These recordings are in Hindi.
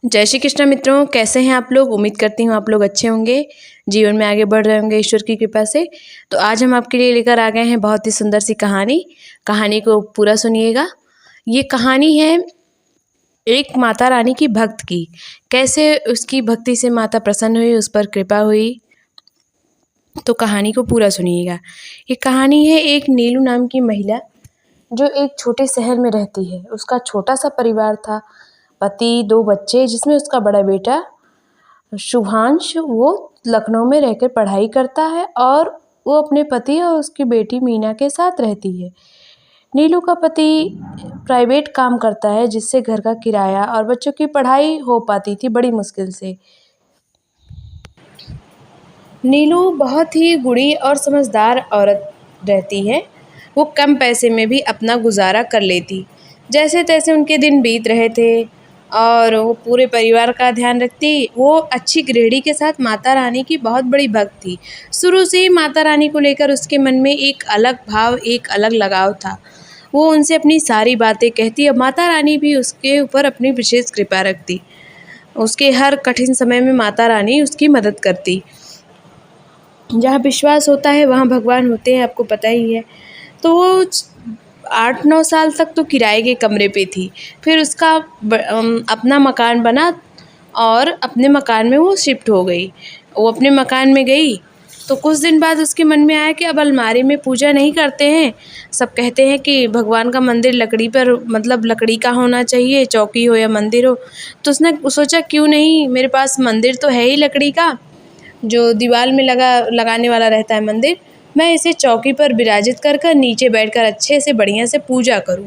जय श्री कृष्ण मित्रों, कैसे हैं आप लोग। उम्मीद करती हूँ आप लोग अच्छे होंगे, जीवन में आगे बढ़ रहे होंगे ईश्वर की कृपा से। तो आज हम आपके लिए लेकर आ गए हैं बहुत ही सुंदर सी कहानी को पूरा सुनिएगा। ये कहानी है एक माता रानी की भक्त की। कैसे उसकी भक्ति से माता प्रसन्न हुई, उस पर कृपा हुई। तो कहानी को पूरा सुनिएगा। ये कहानी है एक नीलू नाम की महिला जो एक छोटे शहर में रहती है। उसका छोटा सा परिवार था, पति, 2 बच्चे, जिसमें उसका बड़ा बेटा शुभांश वो लखनऊ में रहकर पढ़ाई करता है और वो अपने पति और उसकी बेटी मीना के साथ रहती है। नीलू का पति प्राइवेट काम करता है, जिससे घर का किराया और बच्चों की पढ़ाई हो पाती थी बड़ी मुश्किल से। नीलू बहुत ही गुणी और समझदार औरत रहती है। वो कम पैसे में भी अपना गुजारा कर लेती। जैसे तैसे उनके दिन बीत रहे थे और वो पूरे परिवार का ध्यान रखती। वो अच्छी गृहिणी के साथ माता रानी की बहुत बड़ी भक्त थी। शुरू से ही माता रानी को लेकर उसके मन में एक अलग भाव, एक अलग लगाव था। वो उनसे अपनी सारी बातें कहती और माता रानी भी उसके ऊपर अपनी विशेष कृपा रखती। उसके हर कठिन समय में माता रानी उसकी मदद करती। जहाँ विश्वास होता है वहाँ भगवान होते हैं, आपको पता ही है। तो वो 8-9 साल तक तो किराए के कमरे पे थी। फिर उसका अपना मकान बना और अपने मकान में वो शिफ्ट हो गई। वो अपने मकान में गई तो कुछ दिन बाद उसके मन में आया कि अब अलमारी में पूजा नहीं करते हैं। सब कहते हैं कि भगवान का मंदिर लकड़ी पर, मतलब लकड़ी का होना चाहिए, चौकी हो या मंदिर हो। तो उसने सोचा क्यों नहीं, मेरे पास मंदिर तो है ही लकड़ी का, जो दीवार में लगाने वाला रहता है मंदिर। मैं इसे चौकी पर विराजित कर नीचे बैठकर अच्छे से बढ़िया से पूजा करूं,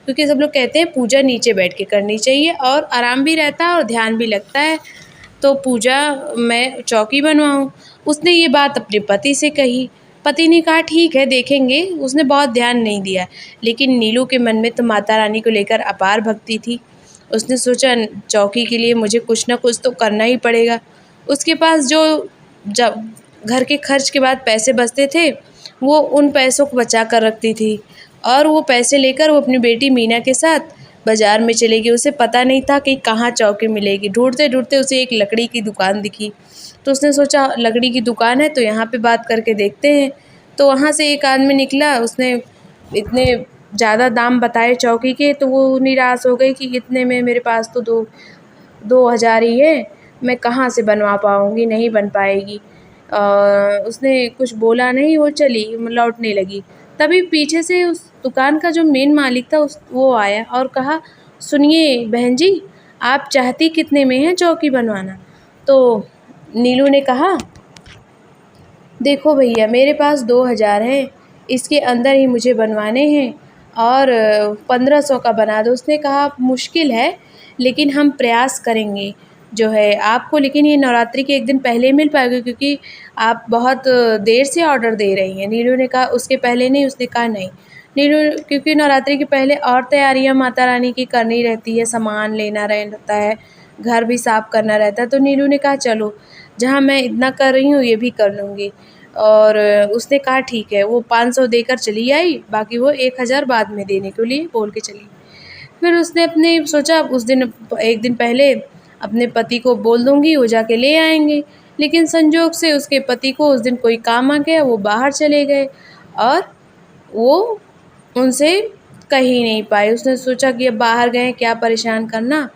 क्योंकि सब लोग कहते हैं पूजा नीचे बैठ के करनी चाहिए और आराम भी रहता है और ध्यान भी लगता है। तो पूजा मैं चौकी बनवाऊं। उसने ये बात अपने पति से कही। पति ने कहा ठीक है, देखेंगे। उसने बहुत ध्यान नहीं दिया, लेकिन नीलू के मन में तो माता रानी को लेकर अपार भक्ति थी। उसने सोचा चौकी के लिए मुझे कुछ ना कुछ तो करना ही पड़ेगा। उसके पास जो जब घर के खर्च के बाद पैसे बचते थे, वो उन पैसों को बचा कर रखती थी और वो पैसे लेकर वो अपनी बेटी मीना के साथ बाज़ार में चली गई। उसे पता नहीं था कि कहाँ चौकी मिलेगी। ढूंढते ढूंढते उसे एक लकड़ी की दुकान दिखी। तो उसने सोचा लकड़ी की दुकान है तो यहाँ पे बात करके देखते हैं। तो वहाँ से एक आदमी निकला। उसने इतने ज़्यादा दाम बताए चौकी के, तो वो निराश हो गई कि इतने में मेरे पास तो 2,000 ही है, मैं कहाँ से बनवा पाऊँगी, नहीं बन पाएगी। उसने कुछ बोला नहीं, वो चली लौटने लगी। तभी पीछे से उस दुकान का जो मेन मालिक था वो आया और कहा, सुनिए बहन जी, आप चाहती कितने में है चौकी बनवाना। तो नीलू ने कहा, देखो भैया, मेरे पास 2,000 है, इसके अंदर ही मुझे बनवाने हैं और 1,500 का बना दो। उसने कहा मुश्किल है, लेकिन हम प्रयास करेंगे जो है आपको, लेकिन ये नवरात्रि के एक दिन पहले मिल पाएगा, क्योंकि आप बहुत देर से ऑर्डर दे रही हैं। नीलू ने कहा उसके पहले नहीं। उसने कहा नहीं। नीलू, क्योंकि नवरात्रि के पहले और तैयारियां माता रानी की करनी रहती है, सामान लेना रहता है, घर भी साफ़ करना रहता है। तो नीलू ने कहा चलो, जहाँ मैं इतना कर रही हूँ ये भी कर लूँगी। और उसने कहा ठीक है। वो 500 देकर चली आई, बाकी वो 1,000 बाद में देने के लिए बोल के चली। फिर उसने अपने सोचा उस दिन, एक दिन पहले अपने पति को बोल दूँगी, वो जाके ले आएंगे। लेकिन संजोग से उसके पति को उस दिन कोई काम आ गया, वो बाहर चले गए और वो उनसे कह ही नहीं पाए। उसने सोचा कि अब बाहर गए, क्या परेशान करना,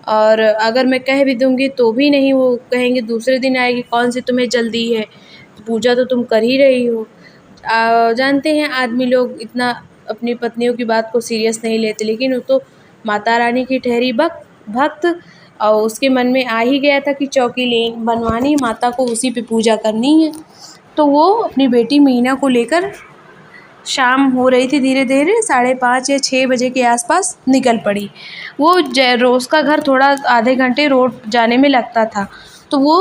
और अगर मैं कह भी दूँगी तो भी नहीं, वो कहेंगे दूसरे दिन आएगी, कौन सी तुम्हें जल्दी है, पूजा तो तुम कर ही रही हो। जानते हैं आदमी लोग इतना अपनी पत्नियों की बात को सीरियस नहीं लेते, लेकिन वो तो माता रानी की ठहरी भक्त, और उसके मन में आ ही गया था कि चौकी बनवानी, माता को उसी पे पूजा करनी है। तो वो अपनी बेटी मीना को लेकर, शाम हो रही थी धीरे धीरे, 5:30 या 6 बजे के आसपास निकल पड़ी। वो रोज़ का घर थोड़ा आधे घंटे रोड जाने में लगता था। तो वो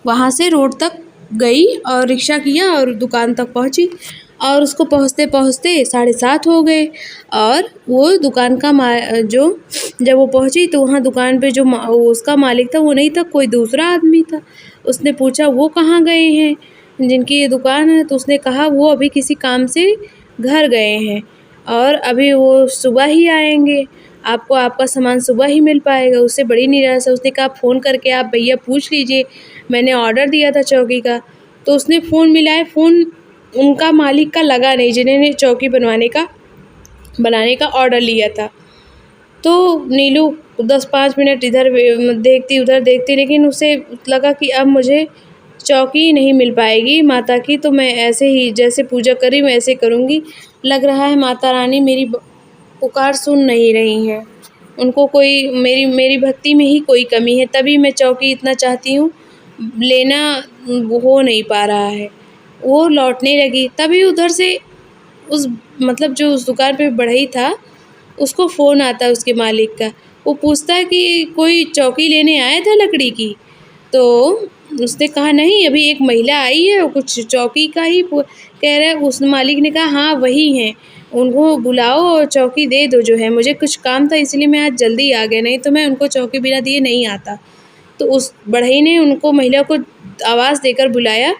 वहाँ से रोड तक गई और रिक्शा किया और दुकान तक पहुँची, और उसको पहुँचते पहुँचते 7:30 हो गए। और वो दुकान का जब वो पहुँची तो वहाँ दुकान पे जो उसका मालिक था वो नहीं था, कोई दूसरा आदमी था। उसने पूछा वो कहाँ गए हैं जिनकी ये दुकान है। तो उसने कहा वो अभी किसी काम से घर गए हैं और अभी वो सुबह ही आएंगे। आपको आपका सामान सुबह ही मिल पाएगा। उससे बड़ी निराशा। उसने कहा फ़ोन करके आप भैया पूछ लीजिए, मैंने ऑर्डर दिया था चौकी का। तो उसने फ़ोन मिलाया, फ़ोन उनका मालिक का लगा नहीं जिन्होंने चौकी बनाने का ऑर्डर लिया था। तो नीलू 10-5 मिनट इधर देखती उधर देखती, लेकिन उसे लगा कि अब मुझे चौकी नहीं मिल पाएगी माता की, तो मैं ऐसे ही जैसे पूजा करी वैसे करूँगी। लग रहा है माता रानी मेरी पुकार सुन नहीं रही हैं। उनको कोई मेरी भक्ति में ही कोई कमी है, तभी मैं चौकी इतना चाहती हूँ, लेना हो नहीं पा रहा है। वो लौटने लगी, तभी उधर से उस मतलब जो उस दुकान पे बढ़ई था, उसको फ़ोन आता है उसके मालिक का। वो पूछता है कि कोई चौकी लेने आया था लकड़ी की? तो उसने कहा नहीं, अभी एक महिला आई है, वो कुछ चौकी का ही कह रहा है। उस मालिक ने कहा हाँ वही हैं, उनको बुलाओ और चौकी दे दो जो है, मुझे कुछ काम था इसलिए मैं आज जल्दी आ गया, नहीं तो मैं उनको चौकी बिना दिए नहीं आता। तो उस बढ़ई ने उनको महिला को आवाज़ देकर बुलाया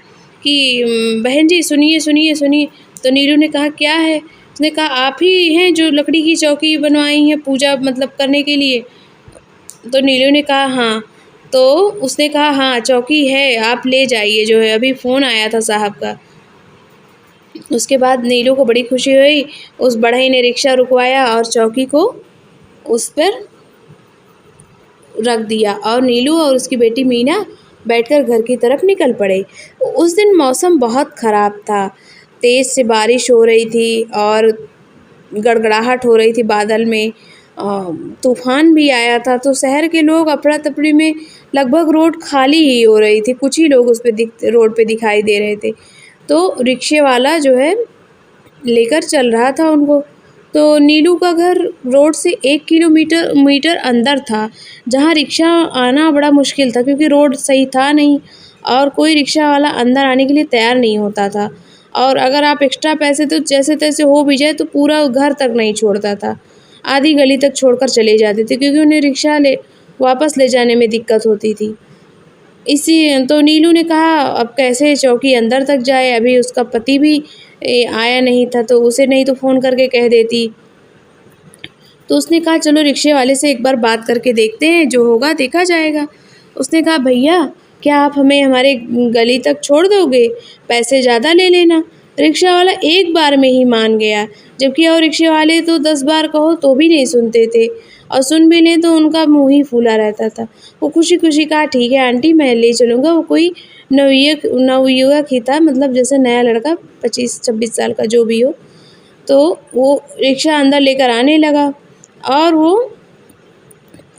कि बहन जी सुनिए सुनिए सुनिए। तो नीलू ने कहा क्या है? उसने कहा आप ही हैं जो लकड़ी की चौकी बनवाई हैं पूजा मतलब करने के लिए? तो नीलू ने कहा हाँ। तो उसने कहा हाँ चौकी है, आप ले जाइए जो है, अभी फ़ोन आया था साहब का। उसके बाद नीलू को बड़ी खुशी हुई। उस बढ़ई ने रिक्शा रुकवाया और चौकी को उस पर रख दिया और नीलू और उसकी बेटी मीना बैठकर घर की तरफ निकल पड़े। उस दिन मौसम बहुत ख़राब था, तेज़ से बारिश हो रही थी और गड़गड़ाहट हो रही थी बादल में। तूफ़ान भी आया था, तो शहर के लोग अफरा-तफरी में लगभग रोड खाली ही हो रही थी, कुछ ही लोग उस पे रोड पे दिखाई दे रहे थे। तो रिक्शे वाला जो है लेकर चल रहा था उनको। तो नीलू का घर रोड से 1 मीटर अंदर था, जहाँ रिक्शा आना बड़ा मुश्किल था क्योंकि रोड सही था नहीं और कोई रिक्शा वाला अंदर आने के लिए तैयार नहीं होता था। और अगर आप एक्स्ट्रा पैसे तो जैसे-तैसे हो भी जाए तो पूरा घर तक नहीं छोड़ता था, आधी गली तक छोड़कर चले जाते थे क्योंकि उन्हें रिक्शा वापस ले जाने में दिक्कत होती थी। तो नीलू ने कहा अब कैसे चौकी अंदर तक जाए, अभी उसका पति भी आया नहीं था, तो उसे नहीं तो फ़ोन करके कह देती। तो उसने कहा चलो रिक्शे वाले से एक बार बात करके देखते हैं, जो होगा देखा जाएगा। उसने कहा भैया क्या आप हमें हमारे गली तक छोड़ दोगे? पैसे ज़्यादा ले लेना। रिक्शा वाला एक बार में ही मान गया, जबकि और रिक्शे वाले तो 10 बार कहो तो भी नहीं सुनते थे और सुन भी लें तो उनका मुँह ही फूला रहता था। वो खुशी-खुशी कहा ठीक है आंटी मैं ले चलूँगा। वो कोई नवयुवक ही था, मतलब जैसे नया लड़का 25-26 साल का जो भी हो। तो वो रिक्शा अंदर लेकर आने लगा और वो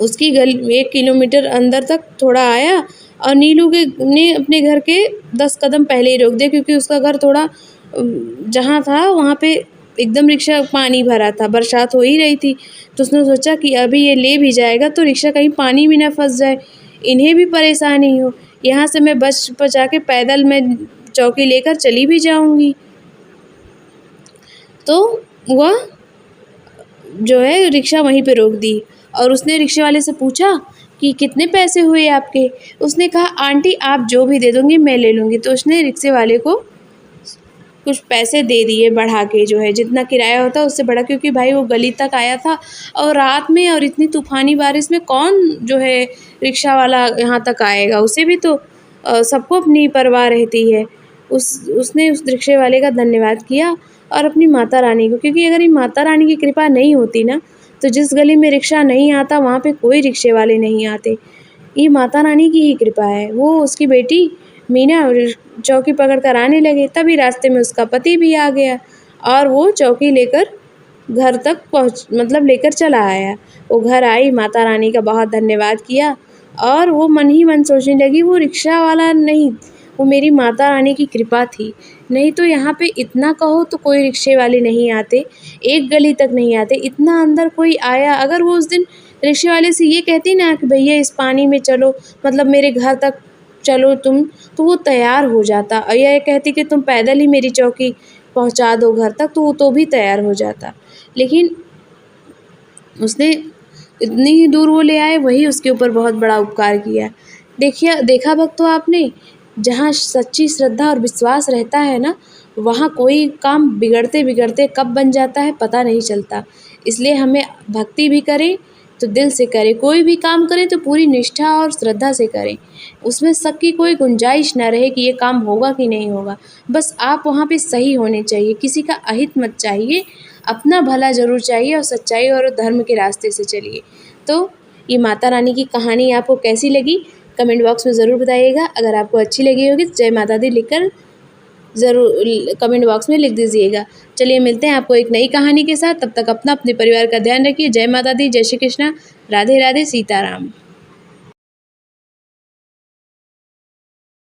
उसकी 1 किलोमीटर अंदर तक थोड़ा आया और नीलू ने अपने घर के 10 कदम पहले ही रोक दिया क्योंकि उसका घर थोड़ा जहाँ था वहाँ पे एकदम रिक्शा पानी भरा था, बरसात हो ही रही थी। तो उसने सोचा कि अभी ये ले भी जाएगा तो रिक्शा कहीं पानी में ना फँस जाए, इन्हें भी परेशानी हो। यहाँ से मैं बच बचा के पैदल मैं चौकी लेकर चली भी जाऊँगी। तो वह जो है रिक्शा वहीं पे रोक दी और उसने रिक्शे वाले से पूछा कि कितने पैसे हुए आपके? उसने कहा आंटी आप जो भी दे दोगी मैं ले लूँगी। तो उसने रिक्शे वाले को कुछ पैसे दे दिए बढ़ा के, जो है जितना किराया होता उससे बढ़ा, क्योंकि भाई वो गली तक आया था और रात में और इतनी तूफ़ानी बारिश में कौन जो है रिक्शा वाला यहाँ तक आएगा, उसे भी तो सबको अपनी परवाह रहती है। उसने उस रिक्शे वाले का धन्यवाद किया और अपनी माता रानी को, क्योंकि अगर ये माता रानी की कृपा नहीं होती ना तो जिस गली में रिक्शा नहीं आता वहाँ पे कोई रिक्शे वाले नहीं आते। ये माता रानी की ही कृपा है। वो उसकी बेटी मीना चौकी पकड़ कर आने लगे, तभी रास्ते में उसका पति भी आ गया और वो चौकी लेकर घर तक मतलब लेकर चला आया। वो घर आई, माता रानी का बहुत धन्यवाद किया और वो मन ही मन सोचने लगी वो रिक्शा वाला नहीं, वो मेरी माता रानी की कृपा थी। नहीं तो यहाँ पे इतना कहो तो कोई रिक्शे वाले नहीं आते, एक गली तक नहीं आते, इतना अंदर कोई आया। अगर वो उस दिन रिक्शे वाले से ये कहती ना कि भैया इस पानी में चलो, मतलब मेरे घर तक चलो तुम, तो वो तैयार हो जाता। और यह कहती कि तुम पैदल ही मेरी चौकी पहुँचा दो घर तक, तो वो तो भी तैयार हो जाता। लेकिन उसने इतनी दूर वो ले आए, वही उसके ऊपर बहुत बड़ा उपकार किया। देखा भक्तों आपने, जहाँ सच्ची श्रद्धा और विश्वास रहता है ना, वहाँ कोई काम बिगड़ते बिगड़ते कब बन जाता है पता नहीं चलता। इसलिए हमें भक्ति भी करें तो दिल से करें, कोई भी काम करें तो पूरी निष्ठा और श्रद्धा से करें, उसमें शक की कोई गुंजाइश ना रहे कि ये काम होगा कि नहीं होगा। बस आप वहाँ पे सही होने चाहिए, किसी का अहित मत चाहिए, अपना भला ज़रूर चाहिए और सच्चाई और धर्म के रास्ते से चलिए। तो ये माता रानी की कहानी आपको कैसी लगी कमेंट बॉक्स में ज़रूर बताइएगा। अगर आपको अच्छी लगी होगी तो जय माता दी लिखकर ज़रूर कमेंट बॉक्स में लिख दीजिएगा। चलिए मिलते हैं आपको एक नई कहानी के साथ, तब तक अपना अपने परिवार का ध्यान रखिए। जय माता दी, जय श्री कृष्णा, राधे राधे, सीताराम।